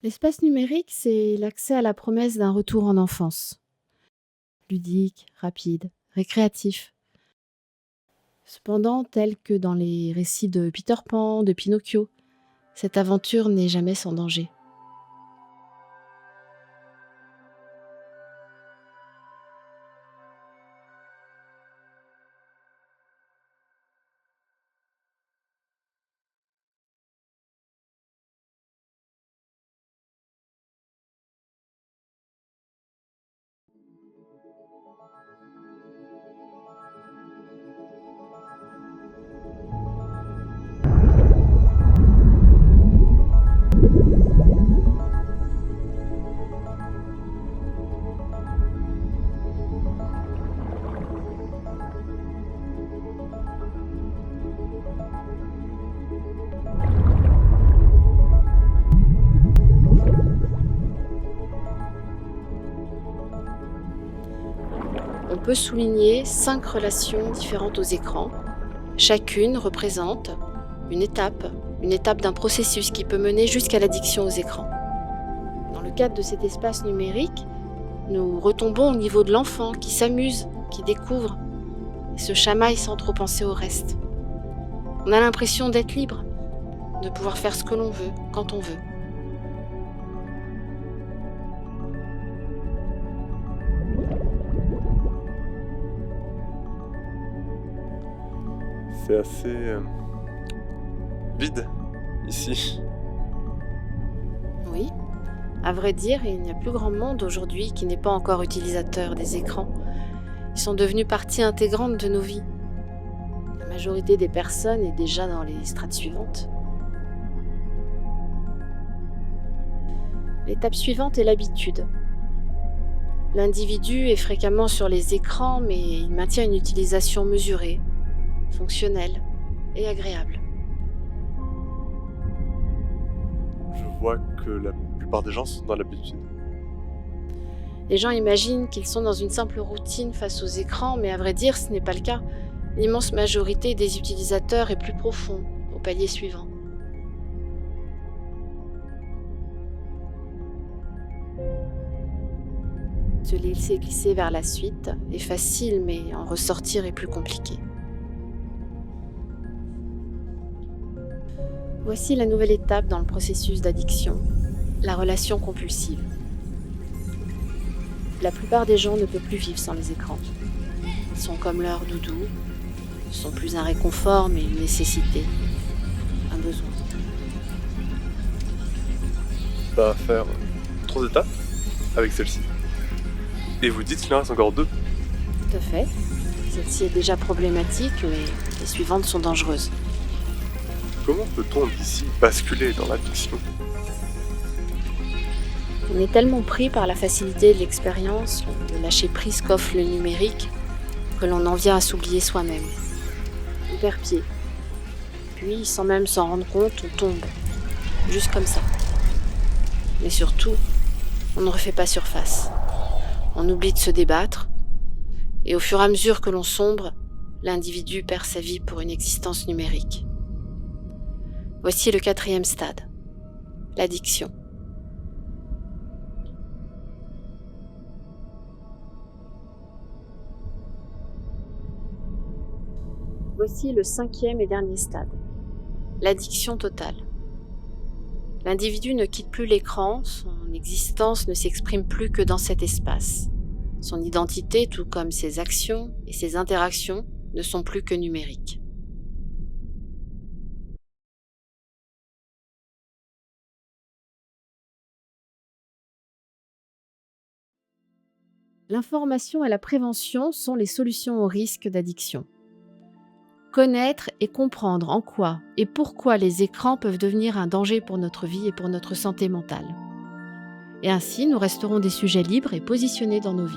L'espace numérique, c'est l'accès à la promesse d'un retour en enfance. Ludique, rapide, récréatif. Cependant, tel que dans les récits de Peter Pan, de Pinocchio, cette aventure n'est jamais sans danger. On peut souligner 5 relations différentes aux écrans. Chacune représente une étape d'un processus qui peut mener jusqu'à l'addiction aux écrans. Dans le cadre de cet espace numérique, nous retombons au niveau de l'enfant qui s'amuse, qui découvre, et se chamaille sans trop penser au reste. On a l'impression d'être libre, de pouvoir faire ce que l'on veut, quand on veut. C'est assez vide ici. Oui, à vrai dire, il n'y a plus grand monde aujourd'hui qui n'est pas encore utilisateur des écrans. Ils sont devenus partie intégrante de nos vies. La majorité des personnes est déjà dans les strates suivantes. L'étape suivante est l'habitude. L'individu est fréquemment sur les écrans, mais il maintient une utilisation mesurée, fonctionnelle et agréable. Je vois que la plupart des gens sont dans l'habitude. Les gens imaginent qu'ils sont dans une simple routine face aux écrans, mais à vrai dire, ce n'est pas le cas. L'immense majorité des utilisateurs est plus profond, au palier suivant. Se laisser glisser vers la suite est facile, mais en ressortir est plus compliqué. Voici la nouvelle étape dans le processus d'addiction, la relation compulsive. La plupart des gens ne peuvent plus vivre sans les écrans. Ils sont comme leur doudou, ne sont plus un réconfort mais une nécessité, un besoin. Ça va faire 3 étapes avec celle-ci. Et vous dites qu'il en reste encore 2. Tout à fait. Celle-ci est déjà problématique, mais les suivantes sont dangereuses. Comment peut-on d'ici basculer dans l'addiction? On est tellement pris par la facilité de l'expérience, le lâcher-prise qu'offre le numérique, que l'on en vient à s'oublier soi-même. On perd pied. Puis, sans même s'en rendre compte, on tombe. Juste comme ça. Mais surtout, on ne refait pas surface. On oublie de se débattre. Et au fur et à mesure que l'on sombre, l'individu perd sa vie pour une existence numérique. Voici le 4e stade, l'addiction. Voici le 5e et dernier stade, l'addiction totale. L'individu ne quitte plus l'écran, son existence ne s'exprime plus que dans cet espace. Son identité, tout comme ses actions et ses interactions, ne sont plus que numériques. L'information et la prévention sont les solutions au risque d'addiction. Connaître et comprendre en quoi et pourquoi les écrans peuvent devenir un danger pour notre vie et pour notre santé mentale. Et ainsi, nous resterons des sujets libres et positionnés dans nos vies.